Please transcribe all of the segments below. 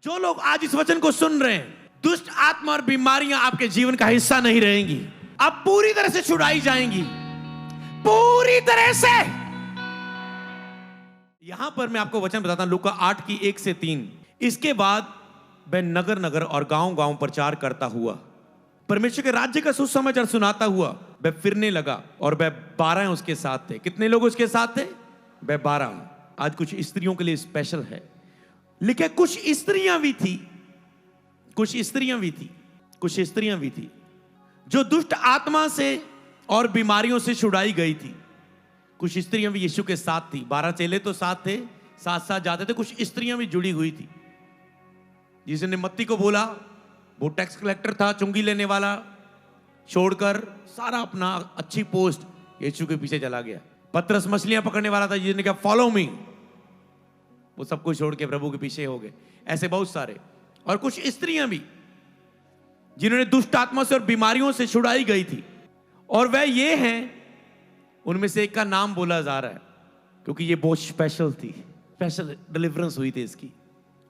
जो लोग आज इस वचन को सुन रहे हैं, दुष्ट आत्मा और बीमारियां आपके जीवन का हिस्सा नहीं रहेंगी, अब पूरी तरह से छुड़ाई जाएंगी, पूरी तरह से। यहां पर मैं आपको वचन बताता हूं, लूका 8 की 1 से 3। इसके बाद वह नगर नगर और गांव गांव प्रचार करता हुआ परमेश्वर के राज्य का सुसमाचार सुनाता हुआ वह फिरने लगा, और वह 12 उसके साथ थे। कितने लोग उसके साथ थे? वह 12। आज कुछ स्त्रियों के लिए स्पेशल है, लिखे कुछ स्त्रियां भी थी, कुछ स्त्रियां भी थी जो दुष्ट आत्मा से और बीमारियों से छुड़ाई गई थी। कुछ स्त्रियां भी यीशु के साथ थी। 12 चेले तो साथ थे, साथ साथ जाते थे। कुछ स्त्रियां भी जुड़ी हुई थी। जिसने मत्ती को बोला, वो टैक्स कलेक्टर था, चुंगी लेने वाला, छोड़कर सारा अपना अच्छी पोस्ट यीशु के पीछे चला गया। पतरस मछलियां पकड़ने वाला था, जिसने कहा फॉलो मी, वो सब कुछ छोड़ के प्रभु के पीछे हो गए। ऐसे बहुत सारे। और कुछ स्त्रियां भी जिन्होंने दुष्ट आत्मा से और बीमारियों से छुड़ाई गई थी, और वह ये हैं, उनमें से एक का नाम बोला जा रहा है क्योंकि ये बहुत स्पेशल थी, स्पेशल डिलीवरेंस हुई थी इसकी।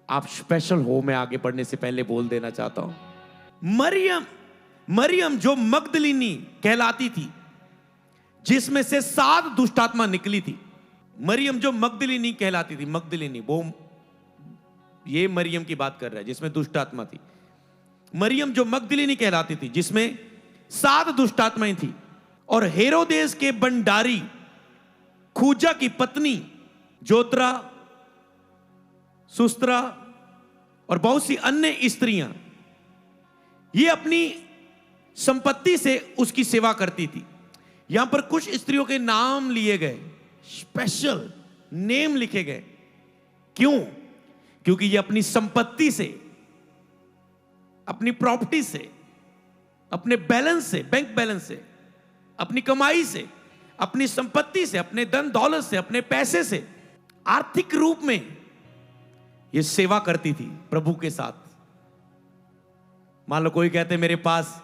आप स्पेशल हो, मैं आगे बढ़ने से पहले बोल देना चाहता हूं। मरियम जो मगदलिनी कहलाती थी, जिसमें से 7 दुष्ट आत्मा निकली थी। मरियम जो मगदलिनी कहलाती थी, मगदलिनी, वो ये मरियम की बात कर रहा है जिसमें दुष्ट आत्मा थी। मरियम जो मगदलिनी कहलाती थी, जिसमें 7 दुष्ट आत्माएं थी, और हेरोदेस के भंडारी खूजा की पत्नी जोत्रा, सुस्त्रा और बहुत सी अन्य स्त्रियां, ये अपनी संपत्ति से उसकी सेवा करती थी। यहां पर कुछ स्त्रियों के नाम लिए गए, स्पेशल नेम लिखे गए। क्यों? क्योंकि ये अपनी संपत्ति से, अपनी प्रॉपर्टी से, अपने बैलेंस से, बैंक बैलेंस से, अपनी कमाई से, अपनी संपत्ति से, अपने धन दौलत से, अपने पैसे से, आर्थिक रूप में ये सेवा करती थी प्रभु के साथ। मान लो कोई कहते मेरे पास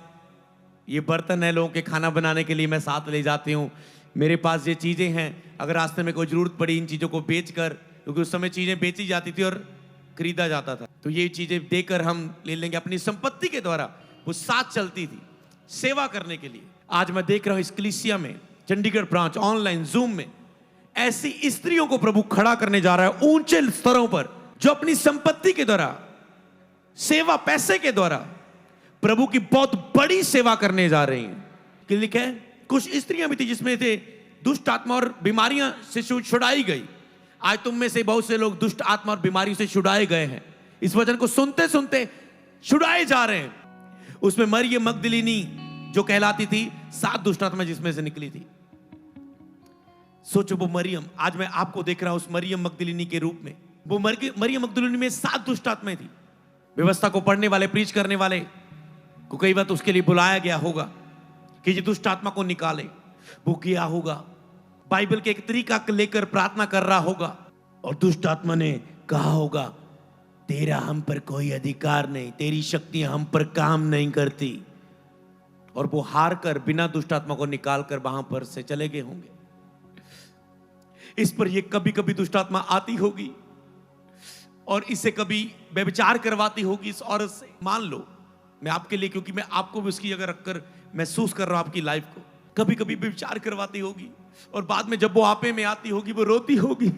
ये बर्तन है लोगों के खाना बनाने के लिए, मैं साथ ले जाती हूं। मेरे पास ये चीजें हैं, अगर रास्ते में कोई जरूरत पड़ी इन चीजों को बेचकर, क्योंकि उस समय चीजें बेची जाती थी और खरीदा जाता था, तो ये चीजें देकर हम ले लेंगे। अपनी संपत्ति के द्वारा वो साथ चलती थी सेवा करने के लिए। आज मैं देख रहा हूं इस कलीसिया में, चंडीगढ़ ब्रांच, ऑनलाइन, जूम में, ऐसी स्त्रियों को प्रभु खड़ा करने जा रहा है ऊंचे स्तरों पर, जो अपनी संपत्ति के द्वारा, सेवा, पैसे के द्वारा प्रभु की बहुत बड़ी सेवा करने जा रही हैं। कि लिखा है कुछ स्त्रियां भी थी जिसमें थे दुष्ट आत्मा और बीमारियां से छुड़ाई गई। आज तुम में से बहुत से लोग दुष्ट आत्मा और बीमारियों से छुड़ाए गए हैं। इस वचन को सुनते सुनते छुड़ाए जा रहे हैं। उसमें मरियम मगदलिनी जो कहलाती थी, 7 दुष्ट आत्मा जिसमें से निकली थी। सोचो वो मरियम, आज मैं आपको देख रहा हूं उस मरियम मगदलिनी के रूप में। वो मरियम मगदलिनी में 7 दुष्ट आत्माएं थी। व्यवस्था को पढ़ने वाले, प्रीच करने वाले को कई बार उसके लिए बुलाया गया होगा कि ये दुष्ट आत्मा को निकाले। वो किया होगा, बाइबल के एक तरीका लेकर प्रार्थना कर रहा होगा, और दुष्ट आत्मा ने कहा होगा तेरा हम पर कोई अधिकार नहीं, तेरी शक्तियां हम पर काम नहीं करती, और वो हार कर बिना दुष्ट आत्मा को निकाल कर वहां पर से चले गए होंगे। इस पर ये कभी कभी दुष्ट आत्मा आती होगी और इसे कभी व्यभिचार करवाती होगी इस औरत से। मान लो मैं आपके लिए, क्योंकि मैं आपको भी उसकी जगह रखकर महसूस कर रहा हूं आपकी लाइफ को, कभी कभी व्यभिचार करवाती होगी, और बाद में जब वो आपे में आती होगी वो रोती होगी।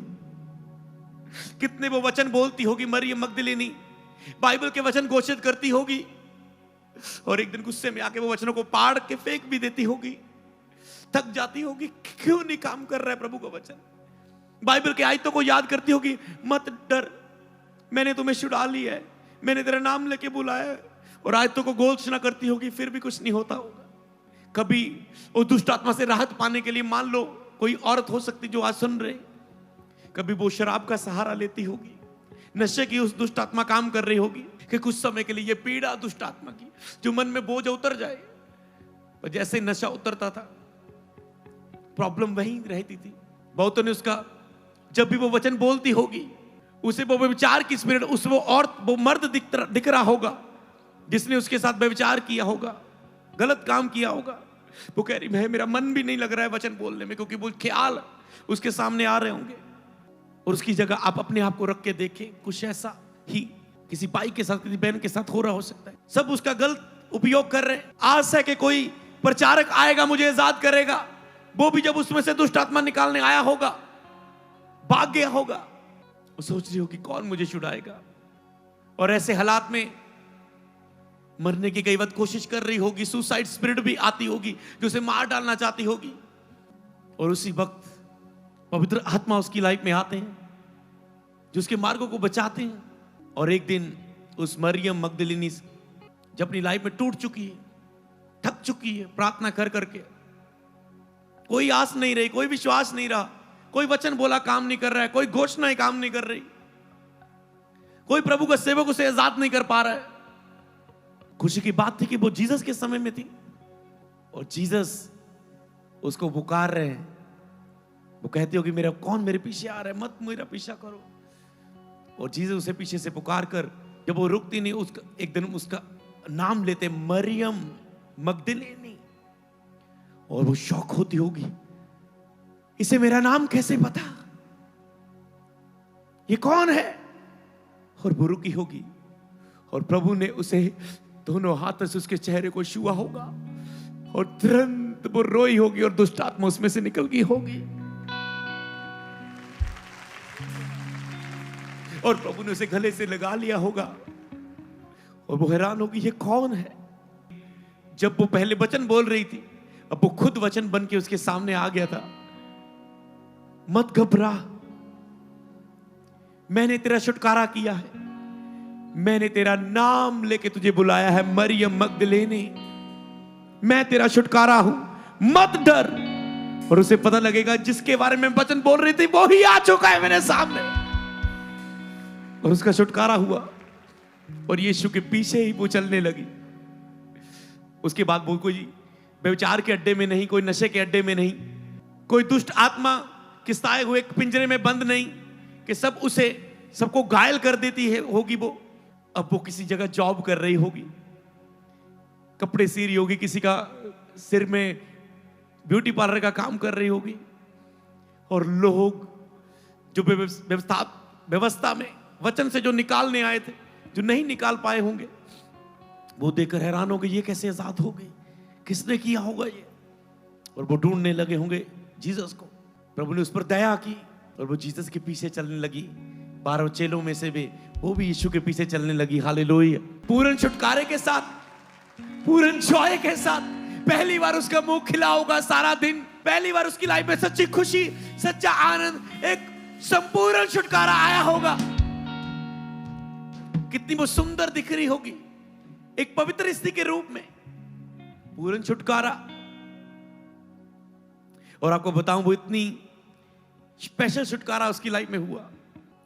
कितने वो वचन बोलती होगी मरियम मगदलिनी, बाइबल के वचन घोषित करती होगी, और एक दिन गुस्से में आके वो वचनों को पाड़ के फेंक भी देती होगी। थक जाती होगी, क्यों नहीं काम कर रहा है प्रभु का वचन। बाइबल के आयतों को याद करती होगी, मत डर, मैंने तुम्हें छुड़ा लिया है, मैंने तेरा नाम लेके बुलाया है, और आयतों को घोषणा करती होगी, फिर भी कुछ नहीं होता होगा। कभी वो दुष्ट आत्मा से राहत पाने के लिए, मान लो कोई औरत हो सकती जो आज सुन रहे, कभी वो शराब का सहारा लेती होगी, नशे की उस दुष्ट आत्मा काम कर रही होगी कि कुछ समय के लिए ये पीड़ा दुष्ट आत्मा की, जो मन में बोझ उतर जाए। और जैसे नशा उतरता था, प्रॉब्लम वहीं रहती थी। बहुतों ने उसका, जब भी वो वचन बोलती होगी, उसे वो व्यभिचार की स्पिरिट, उस वो औरत, वो मर्द दिख रहा होगा जिसने उसके साथ व्यभिचार किया होगा, गलत काम किया होगा। वो कह रही है मेरा मन भी नहीं लग रहा है वचन बोलने में, क्योंकि वो ख्याल उसके सामने आ रहे होंगे। और उसकी जगह आप अपने आप को रख के देखें, कुछ ऐसा ही किसी भाई के साथ, किसी बहन के साथ हो रहा हो सकता है। सब उसका गलत उपयोग कर रहे हैं। आज है कि कोई प्रचारक आएगा, मुझे आजाद करेगा, वो भी जब उसमें से दुष्ट आत्मा निकालने आया होगा, भाग गया होगा, वो सोच रही होगी कौन मुझे छुड़ाएगा। और ऐसे हालात में मरने की कई बार कोशिश कर रही होगी, सुसाइड स्पिरिट भी आती होगी जो उसे मार डालना चाहती होगी। और उसी वक्त पवित्र आत्मा उसकी लाइफ में आते हैं जो उसके मार्गों को बचाते हैं। और एक दिन उस मरियम मगदलिनी जब अपनी लाइफ में टूट चुकी है, थक चुकी है, प्रार्थना कर करके कोई आस नहीं रही, कोई विश्वास नहीं रहा, कोई वचन बोला काम नहीं कर रहा है, कोई घोषणाएं काम नहीं कर रही, कोई प्रभु का सेवक उसे आजाद नहीं कर पा रहा है। खुशी की बात थी कि वो जीसस के समय में थी और जीसस उसको पुकार रहे हैं। वो कहती होगी मेरा कौन मेरे पीछे आ रहा है, मत मेरा पीछा करो। और जीसस उसे पीछे से पुकार कर, जब वो रुकती नहीं, उसका एक दिन उसका नाम लेते मरियम मगदलिनी। और वो शौक होती होगी, इसे मेरा नाम कैसे पता, ये कौन है। और वो रुकी होगी और प्रभु ने उसे दोनों हाथों से उसके चेहरे को छुआ होगा और तुरंत वो रोई होगी और दुष्ट आत्मा उसमें से निकल गई होगी। और प्रभु ने उसे गले से लगा लिया होगा और वो हैरान होगी ये कौन है। जब वो पहले वचन बोल रही थी, अब वो खुद वचन बन के उसके सामने आ गया था। मत घबरा, मैंने तेरा छुटकारा किया है, मैंने तेरा नाम लेके तुझे बुलाया है मरियम मगदलिनी, मैं तेरा छुटकारा हूं, मत डर। और उसे पता लगेगा जिसके बारे में वचन बोल रही थी वो ही आ चुका है मेरे सामने। और उसका छुटकारा हुआ और यीशु के पीछे ही वो चलने लगी। उसके बाद वो कोई व्यभिचार के अड्डे में नहीं, कोई नशे के अड्डे में नहीं, कोई दुष्ट आत्मा किस्ताए हुए पिंजरे में बंद नहीं कि सब उसे सबको घायल कर देती है होगी। वो अब वो किसी जगह जॉब कर रही होगी, कपड़े सी रही होगी, किसी का सिर में ब्यूटी पार्लर का काम कर रही होगी। और लोग जो व्यवस्था में वचन से जो निकालने आए थे, जो नहीं निकाल पाए होंगे, वो देखकर हैरान हो गए ये कैसे आजाद हो गई, किसने किया होगा ये। और वो ढूंढने लगे होंगे जीसस को। प्रभु ने उस पर दया की और वो जीसस के पीछे चलने लगी। 12 चेलों में से भी वो भी यीशु के पीछे चलने लगी। हालेलुया। पूर्ण छुटकारे के साथ, पूर्ण जॉय के साथ पहली बार उसका मुंह खिला होगा सारा दिन। पहली बार उसकी लाइफ में सच्ची खुशी, सच्चा आनंद, एक संपूर्ण छुटकारा आया होगा। कितनी वो सुंदर दिख रही होगी एक पवित्र स्त्री के रूप में, पूर्ण छुटकारा। और आपको बताऊं वो इतनी स्पेशल छुटकारा उसकी लाइफ में हुआ।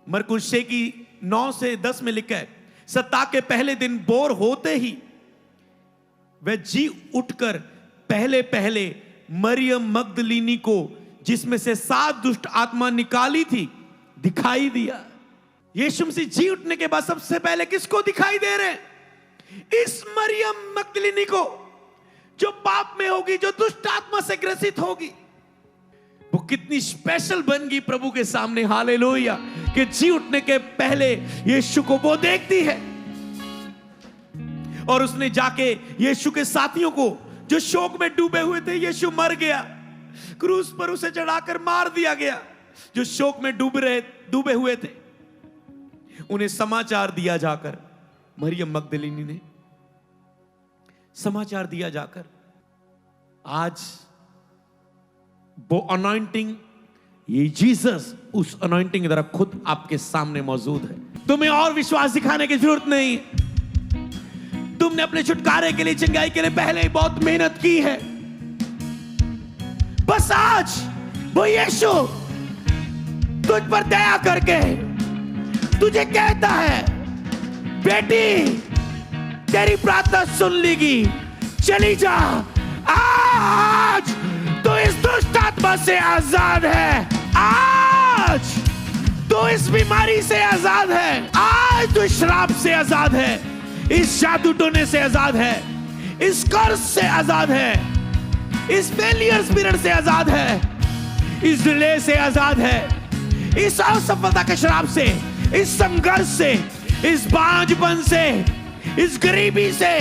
मरकुस 6 की 9 से 10 में लिखा है, सप्ताह के पहले दिन बोर होते ही वह जी उठकर पहले पहले मरियम मगदलिनी को, जिसमें से 7 दुष्ट आत्मा निकाली थी, दिखाई दिया। यीशु मसीह जी उठने के बाद सबसे पहले किसको दिखाई दे रहे हैं? इस मरियम मगदलिनी को, जो पाप में होगी, जो दुष्ट आत्मा से ग्रसित होगी। वो कितनी स्पेशल बन गई प्रभु के सामने। हालेलुया। कि जी उठने के पहले यीशु को वो देखती है। और उसने जाके यीशु के साथियों को, जो शोक में डूबे हुए थे, यीशु मर गया, क्रूस पर उसे चढ़ाकर मार दिया गया, जो शोक में डूबे हुए थे, उन्हें समाचार दिया जाकर, मरियम मगदलिनी ने समाचार दिया जाकर, आज वो अनॉइंटिंग, ये जीसस उस अनॉइंटिंग की तरह खुद आपके सामने मौजूद है। तुम्हें और विश्वास दिखाने की जरूरत नहीं। तुमने अपने छुटकारे के लिए, चंगाई के लिए पहले ही बहुत मेहनत की है। बस आज वो यीशु तुझ पर दया करके तुझे कहता है, बेटी तेरी प्रार्थना सुन लेगी, चली जा। आज तो इस दुष्ट आत्मा से आजाद है, आज तो इस बीमारी से आजाद है, आज तो इस शराब से आजाद है, इस जादू टोने से आजाद है, इस कर्ज से आजाद है, इस फेलियर स्पिरिट से आजाद है, इस डिले से आजाद है, इस असफलता के शराब से, इस संघर्ष से, इस बांझपन से, इस गरीबी से,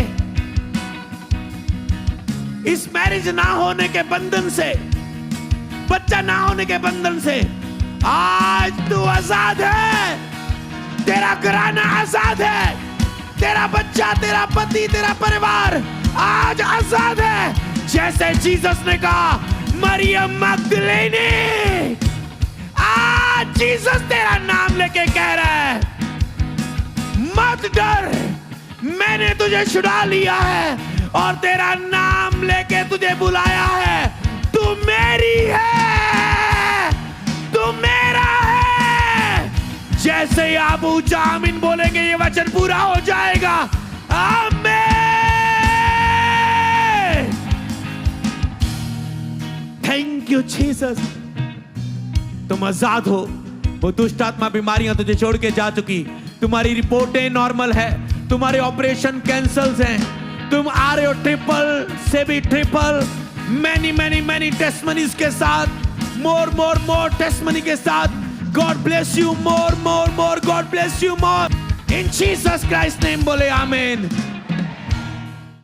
इस मैरिज ना होने के बंधन से, बच्चा ना होने के बंधन से आज तू आजाद है। तेरा घराना आजाद है, तेरा बच्चा, तेरा पति, तेरा परिवार आज आजाद है। जैसे जीसस ने कहा मरियम मगदलीनी, आज जीसस तेरा नाम लेके कह रहा है मत डर, मैंने तुझे छुड़ा लिया है और तेरा नाम लेके तुझे बुलाया है। तू मेरी है, तू मेरा है। जैसे ही आप ऊंचा आमीन बोलेंगे ये वचन पूरा हो जाएगा। आमीन। Thank you Jesus. तुम आजाद हो। वो दुष्ट आत्मा बीमारियां तुझे छोड़ के जा चुकी। तुम्हारी रिपोर्टें नॉर्मल है, तुम्हारे ऑपरेशन कैंसल्स हैं। तुम आ रहे हो ट्रिपल से भी ट्रिपल, मैनी टेस्टमनीज के साथ, मोर टेस्टमनी के साथ। God bless you more, God bless you more. In Jesus Christ name बोले आमीन।